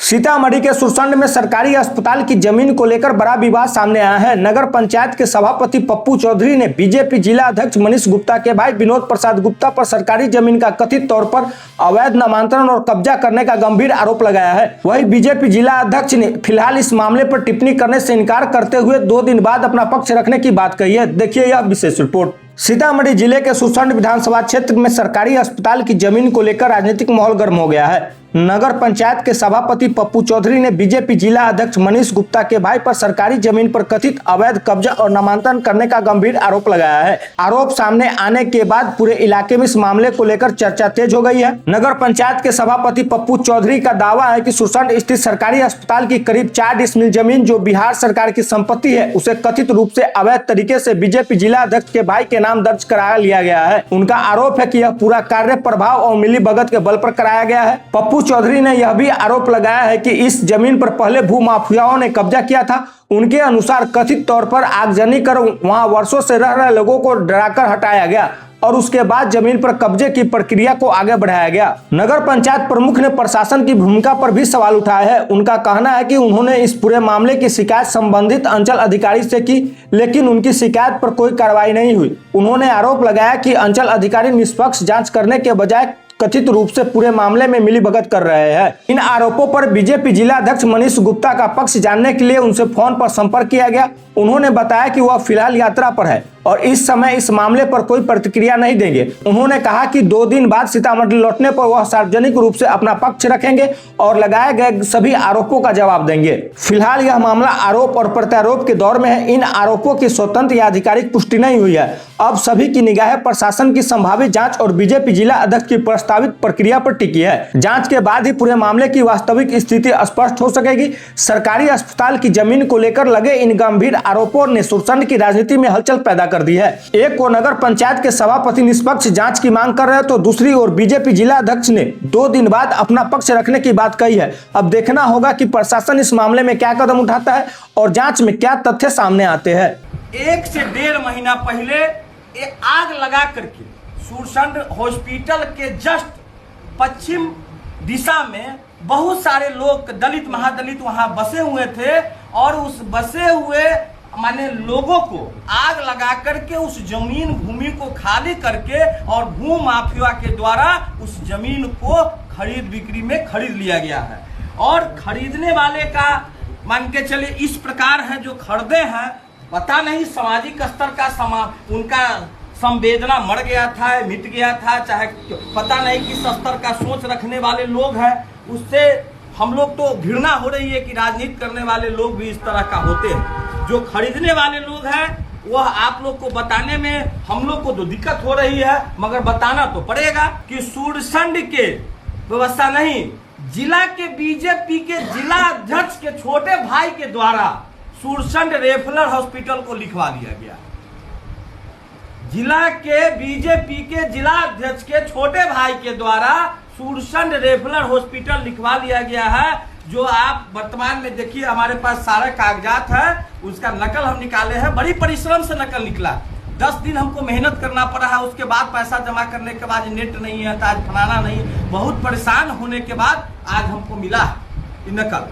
सीतामढ़ी के सुरसंड में सरकारी अस्पताल की जमीन को लेकर बड़ा विवाद सामने आया है। नगर पंचायत के सभापति पप्पू चौधरी ने बीजेपी जिला अध्यक्ष मनीष गुप्ता के भाई विनोद प्रसाद गुप्ता पर सरकारी जमीन का कथित तौर पर अवैध नामांतरण और कब्जा करने का गंभीर आरोप लगाया है। वहीं बीजेपी जिला अध्यक्ष ने फिलहाल इस मामले पर टिप्पणी करने से इनकार करते हुए 2 दिन बाद अपना पक्ष रखने की बात कही है। देखिए यह विशेष रिपोर्ट। सीतामढ़ी जिले के सुरसंड विधानसभा क्षेत्र में सरकारी अस्पताल की जमीन को लेकर राजनीतिक माहौल गर्म हो गया है। नगर पंचायत के सभापति पप्पू चौधरी ने बीजेपी जिला अध्यक्ष मनीष गुप्ता के भाई पर सरकारी जमीन पर कथित अवैध कब्जा और नामांतरण करने का गंभीर आरोप लगाया है। आरोप सामने आने के बाद पूरे इलाके में इस मामले को लेकर चर्चा तेज हो गई है। नगर पंचायत के सभापति पप्पू चौधरी का दावा है कि सुरसंड स्थित सरकारी अस्पताल की करीब 4 डिसमिल जमीन जो बिहार सरकार की संपत्ति है, उसे कथित रूप से अवैध तरीके से बीजेपी जिला अध्यक्ष के भाई के नाम दर्ज करा लिया गया है। उनका आरोप है कि यह पूरा कार्य प्रभाव और मिलीभगत के बल पर कराया गया है। पप्पू चौधरी ने यह भी आरोप लगाया है कि इस जमीन पर पहले भूमाफियाओं ने कब्जा किया था। उनके अनुसार कथित तौर पर आगजनी कर वहां वर्षों से रह रहे लोगों को डराकर हटाया गया और उसके बाद जमीन पर कब्जे की प्रक्रिया को आगे बढ़ाया गया। नगर पंचायत प्रमुख ने प्रशासन की भूमिका पर भी सवाल उठाया है। उनका कहना है कि उन्होंने इस पूरे मामले की शिकायत संबंधित अंचल अधिकारी से की, लेकिन उनकी शिकायत पर कोई कार्रवाई नहीं हुई। उन्होंने आरोप लगाया कि अंचल अधिकारी निष्पक्ष जांच करने के बजाय कथित रूप से पूरे मामले में मिलीभगत कर रहे हैं। इन आरोपों पर बीजेपी जिला अध्यक्ष मनीष गुप्ता का पक्ष जानने के लिए उनसे फोन पर संपर्क किया गया। उन्होंने बताया कि वह फिलहाल यात्रा पर है और इस समय इस मामले पर कोई प्रतिक्रिया नहीं देंगे। उन्होंने कहा कि 2 दिन बाद सीतामढ़ी लौटने पर वह सार्वजनिक रूप से अपना पक्ष रखेंगे और लगाए गए सभी आरोपों का जवाब देंगे। फिलहाल यह मामला आरोप और प्रत्यारोप के दौर में है। इन आरोपों की स्वतंत्र या आधिकारिक पुष्टि नहीं हुई है। अब सभी की निगाहें प्रशासन की संभावित जांच और बीजेपी जिला अध्यक्ष की प्रस्तावित प्रक्रिया पर टिकी है। जांच के बाद ही पूरे मामले की वास्तविक स्थिति स्पष्ट हो सकेगी। सरकारी अस्पताल की जमीन को लेकर लगे इन गंभीर आरोपों ने सुरसंड की राजनीति में हलचल पैदा कर दी है। एक और नगर पंचायत के सभापति निष्पक्ष जांच की मांग कर रहे तो दूसरी ओर बीजेपी जिला अध्यक्ष ने 2 दिन बाद अपना पक्ष रखने की बात कही है। अब देखना होगा कि प्रशासन इस मामले में क्या कदम उठाता है और जांच में क्या तथ्य सामने आते हैं। 1 से 1.5 महीना पहले आग लगा करके सुरसंड हॉस्पिटल के जस्ट पश्चिम दिशा में बहुत सारे लोग दलित महादलित वहां बसे हुए थे और उस बसे हुए माने लोगों को आग लगा करके उस जमीन भूमि को खाली करके और भू माफिया के द्वारा उस जमीन को खरीद बिक्री में खरीद लिया गया है। और खरीदने वाले का मान के चले इस प्रकार है, जो खरीदे हैं पता नहीं सामाजिक स्तर का उनका संवेदना मर गया था, मिट गया था, चाहे पता नहीं किस स्तर का सोच रखने वाले लोग हैं। उससे हम लोग तो घृणा हो रही है कि राजनीति करने वाले लोग भी इस तरह का होते हैं। जो खरीदने वाले लोग हैं वह आप लोग को बताने में हम लोग को तो दिक्कत हो रही है, मगर बताना तो पड़ेगा कि सुरसंड के व्यवस्था नहीं, जिला के बीजेपी के जिला अध्यक्ष के छोटे भाई के द्वारा सुरसंड रेफरल हॉस्पिटल को लिखवा दिया गया। जिला के बीजेपी के जिला अध्यक्ष के छोटे भाई के द्वारा सुरसंड रेफरल हॉस्पिटल लिखवा लिया गया है। जो आप वर्तमान में देखिए हमारे पास सारा कागजात है, उसका नकल हम निकाले हैं। बड़ी परिश्रम से नकल निकला, 10 दिन हमको मेहनत करना पड़ा है। उसके बाद पैसा जमा करने के बाद नेट नहीं है, आज फलाना नहीं, बहुत परेशान होने के बाद आज हमको मिला है नकल।